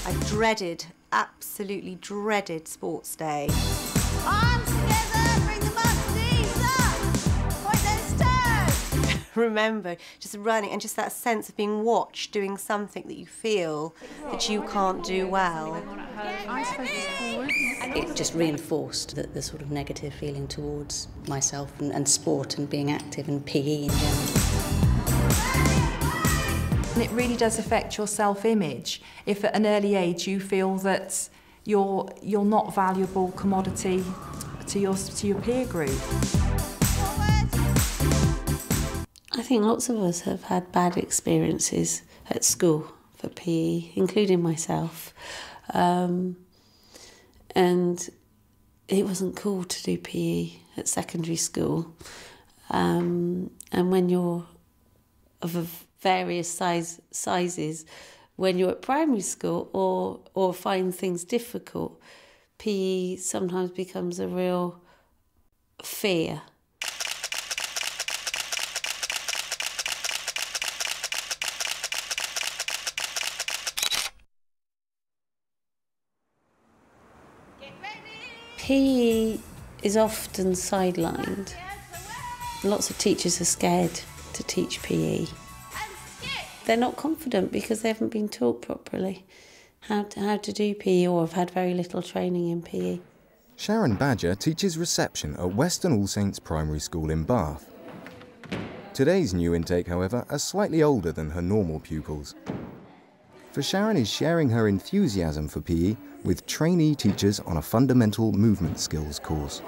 I dreaded, absolutely dreaded sports day. Arms together, bring them up, knees up, point those toes. Remember just running and just that sense of being watched doing something that you feel that you can't do well. It just reinforced the sort of negative feeling towards myself and sport and being active and PE in general. And it really does affect your self-image if at an early age you feel that you're not valuable commodity to your peer group. I think lots of us have had bad experiences at school for PE, including myself. And it wasn't cool to do PE at secondary school. And when you're of various sizes, when you're at primary school or find things difficult, PE sometimes becomes a real fear. PE is often sidelined. Lots of teachers are scared to teach PE. They're not confident because they haven't been taught properly how to do PE or have had very little training in PE. Sharon Badger teaches reception at Weston All Saints Primary School in Bath. Today's new intake, however, are slightly older than her normal pupils. For Sharon is sharing her enthusiasm for PE with trainee teachers on a fundamental movement skills course.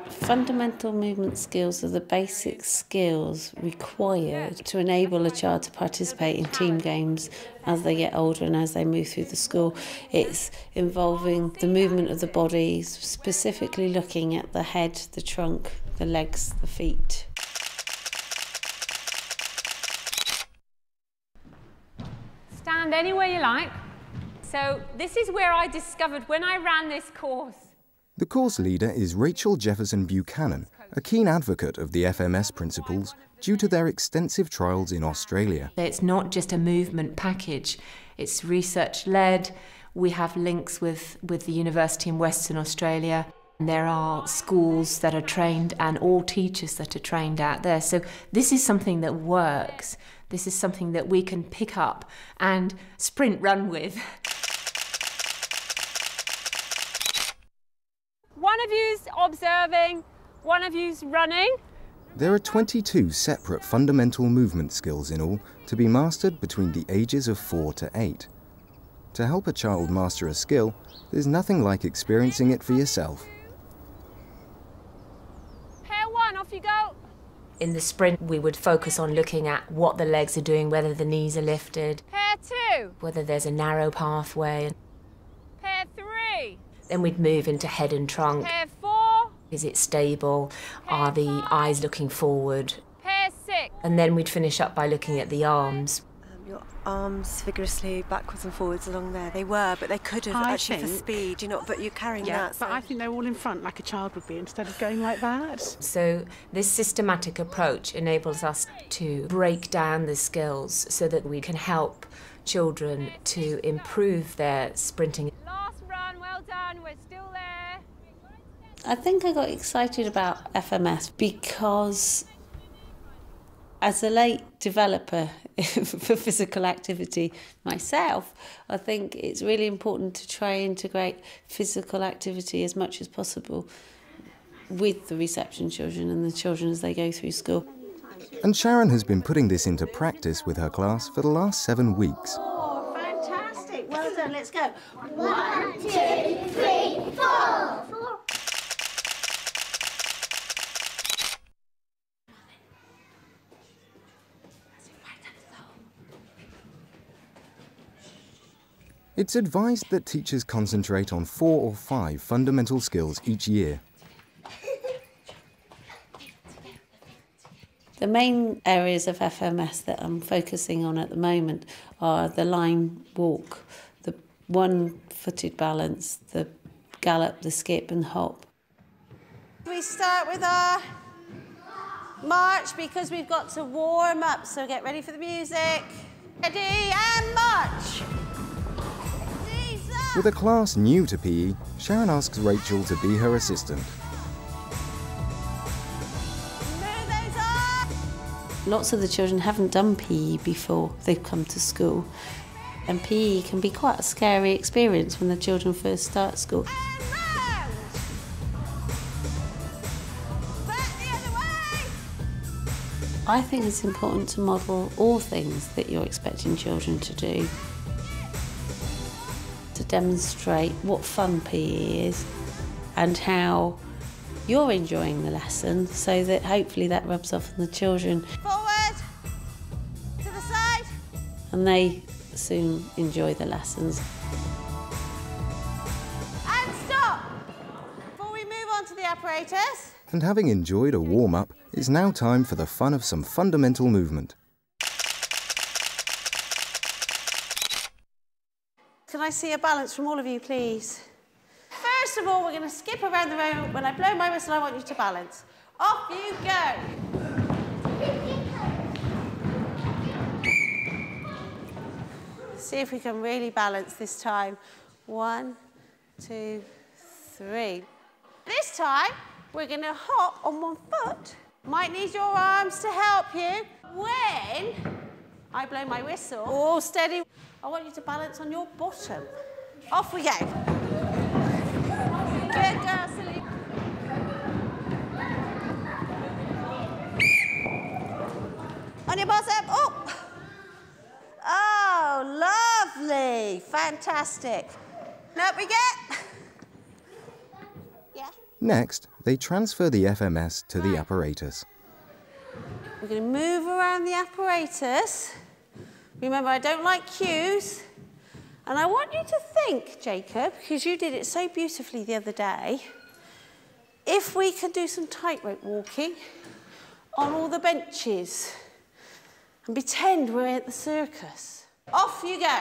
Fundamental movement skills are the basic skills required to enable a child to participate in team games as they get older and as they move through the school. It's involving the movement of the body, specifically looking at the head, the trunk, the legs, the feet. Stand anywhere you like. So this is where I discovered when I ran this course. The course leader is Rachel Jefferson Buchanan, a keen advocate of the FMS principles due to their extensive trials in Australia. It's not just a movement package, it's research-led. We have links with the university in Western Australia. There are schools that are trained and all teachers that are trained out there. So this is something that works. This is something that we can pick up and sprint run with. One of you's observing, one of you's running. There are 22 separate fundamental movement skills in all to be mastered between the ages of 4 to 8. To help a child master a skill, there's nothing like experiencing it for yourself. Pair one, off you go. In the sprint, we would focus on looking at what the legs are doing, whether the knees are lifted. Pair two. Whether there's a narrow pathway. Pair three. Then we'd move into head and trunk. Pair four. Is it stable? Are the eyes looking forward? Pair six. And then we'd finish up by looking at the arms. Your arms vigorously backwards and forwards along there. They were, but they could have actually for speed, you know, but you're carrying that. But so. I think they're all in front like a child would be instead of going like that. So this systematic approach enables us to break down the skills so that we can help children to improve their sprinting. Last run, well done, we're still there. I think I got excited about FMS because as a late developer for physical activity myself, I think it's really important to try and integrate physical activity as much as possible with the reception children and the children as they go through school. And Sharon has been putting this into practice with her class for the last 7 weeks. Oh, fantastic. Well done. Let's go. 1, 2, 3, 4. It's advised that teachers concentrate on 4 or 5 fundamental skills each year. The main areas of FMS that I'm focusing on at the moment are the line walk, the one-footed balance, the gallop, the skip and hop. We start with our march because we've got to warm up, so get ready for the music. Ready and march. With a class new to PE, Sharon asks Rachel to be her assistant. Lots of the children haven't done PE before they've come to school, and PE can be quite a scary experience when the children first start school. I think it's important to model all things that you're expecting children to do, to demonstrate what fun PE is and how you're enjoying the lesson, so that hopefully that rubs off on the children. Forward, to the side. And they soon enjoy the lessons. And stop! Before we move on to the apparatus. And having enjoyed a warm-up, it's now time for the fun of some fundamental movement. Can I see a balance from all of you, please? First of all, we're going to skip around the room. When I blow my whistle, I want you to balance. Off you go. See if we can really balance this time. 1, 2, 3. This time, we're going to hop on one foot. Might need your arms to help you. When I blow my whistle, all steady, I want you to balance on your bottom. Off we go. Good girl, Celine. On your bottom, up. Oh, lovely. Fantastic. And up we get. Yeah. Next, they transfer the FMS to the apparatus. We're going to move around the apparatus. Remember, I don't like cues. And I want you to think, Jacob, because you did it so beautifully the other day, if we could do some tightrope walking on all the benches and pretend we're at the circus. Off you go.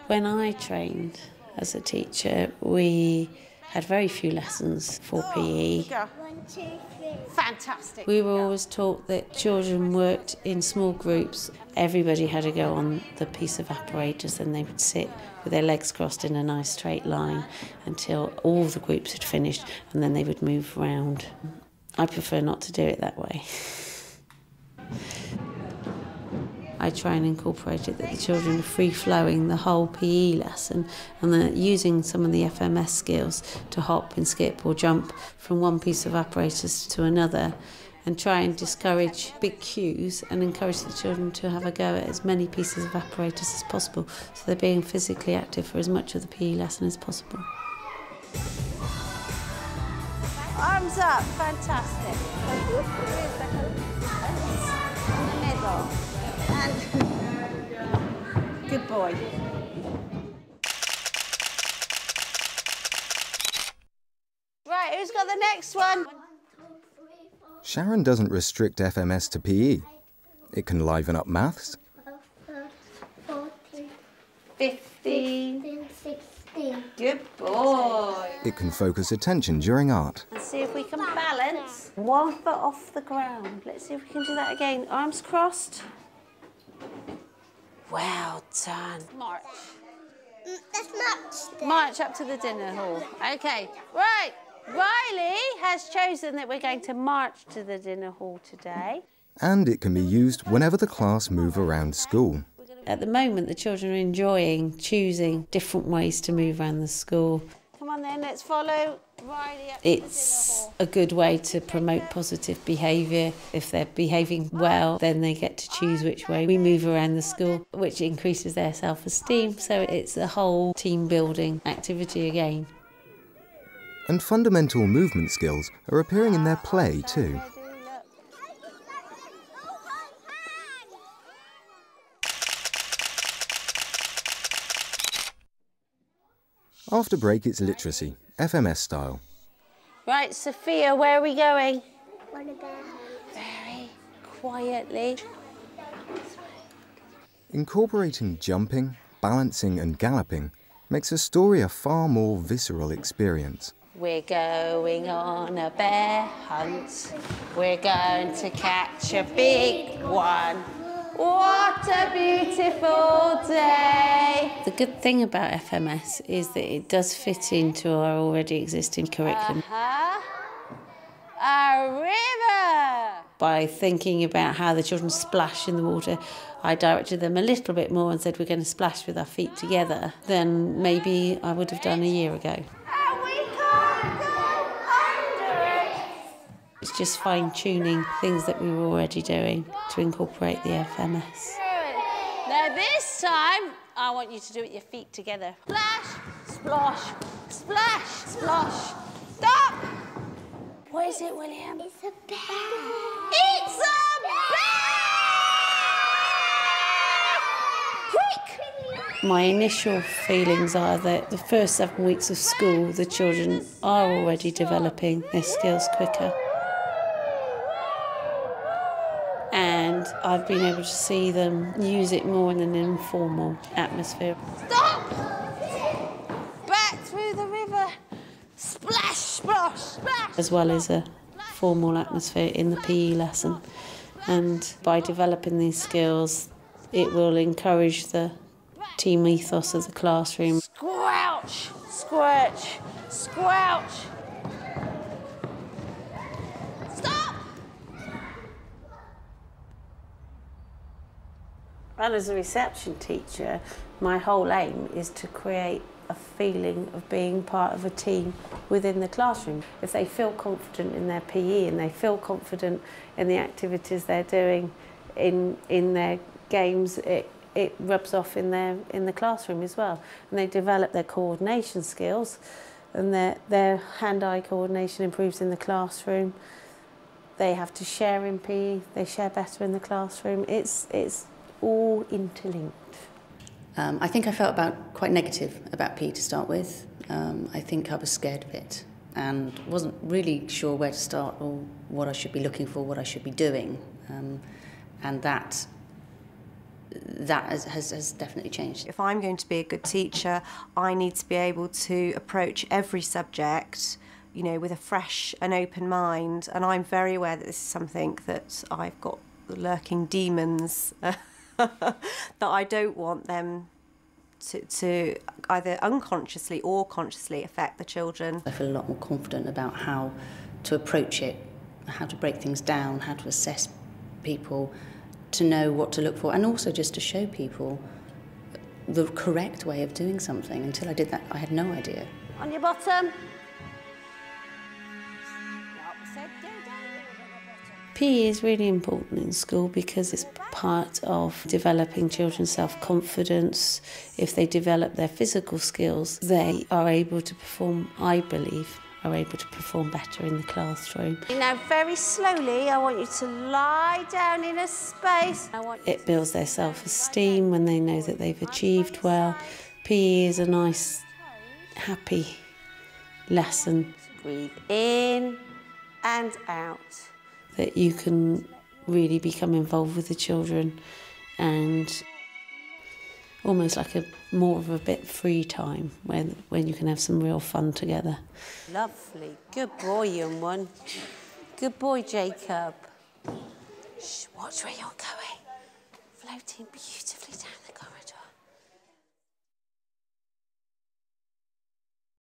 When I trained as a teacher, we had very few lessons for PE. 1, 2, 3. Fantastic. We were always taught that children worked in small groups. Everybody had to go on the piece of apparatus and they would sit with their legs crossed in a nice straight line until all the groups had finished, and then they would move around. I prefer not to do it that way. I try and incorporate it that the children are free-flowing the whole PE lesson, and they're using some of the FMS skills to hop and skip or jump from one piece of apparatus to another, and try and discourage big cues and encourage the children to have a go at as many pieces of apparatus as possible, so they're being physically active for as much of the PE lesson as possible. Arms up, fantastic. In the middle. And good boy. Right, who's got the next one? Sharon doesn't restrict FMS to PE. It can liven up maths, 15, 16. Good boy. it can focus attention during art, Let's see if we can balance. 1 foot off the ground. Let's see if we can do that again. Arms crossed. Well done. March. That's march. March up to the dinner hall. Okay, right. Riley has chosen that we're going to march to the dinner hall today. and it can be used whenever the class move around school. At the moment, the children are enjoying choosing different ways to move around the school. Come on then, let's follow Riley up It's a good way to promote positive behaviour. If they're behaving well, then they get to choose which way we move around the school, which increases their self-esteem. So it's a whole team-building activity again. And fundamental movement skills are appearing in their play too. After break, it's literacy, FMS style. Right, Sophia, where are we going? Very quietly. Incorporating jumping, balancing and galloping makes a story a far more visceral experience. We're going on a bear hunt. We're going to catch a big one. What a beautiful day. The good thing about FMS is that it does fit into our already existing curriculum. A river! By thinking about how the children splash in the water, I directed them a little bit more and said we're going to splash with our feet together than maybe I would have done a year ago. And we can't go under it. It's just fine-tuning things that we were already doing to incorporate the FMS. Now this time, I want you to do it your feet together. Splash, splosh, splash, splosh. Stop! What is it, William? It's a bear. It's a bear! Quick! My initial feelings are that the first 7 weeks of school, the children are already developing their skills quicker. And I've been able to see them use it more in an informal atmosphere. Stop! Back through the river. Splash, splosh, splash! As well as a formal atmosphere in the PE lesson. And by developing these skills, it will encourage the team ethos of the classroom. Squelch, squelch, squelch. Stop! And as a reception teacher, my whole aim is to create a feeling of being part of a team within the classroom. If they feel confident in their PE and they feel confident in the activities they're doing in their games, it rubs off in the classroom as well. And they develop their coordination skills, and their hand-eye coordination improves in the classroom. They have to share in PE, they share better in the classroom. It's all interlinked. I think I felt quite negative about PE to start with. I think I was scared of it and wasn't really sure where to start or what I should be looking for, what I should be doing. And that has definitely changed. If I'm going to be a good teacher, I need to be able to approach every subject, you know, with a fresh and open mind. And I'm very aware that this is something that I've got lurking demons that I don't want them to either unconsciously or consciously affect the children. I feel a lot more confident about how to approach it, how to break things down, how to assess people, to know what to look for, and also just to show people the correct way of doing something. Until I did that, I had no idea. On your bottom. PE is really important in school because it's part of developing children's self-confidence. If they develop their physical skills, they are able to perform, I believe, are able to perform better in the classroom. Now, very slowly, I want you to lie down in a space. It builds their self-esteem when they know that they've achieved well. PE is a nice, happy lesson. Breathe in and out. That you can really become involved with the children and almost like more of a bit free time when you can have some real fun together. Lovely. Good boy, young one. Good boy, Jacob. Shh, watch where you're going. Floating beautifully down the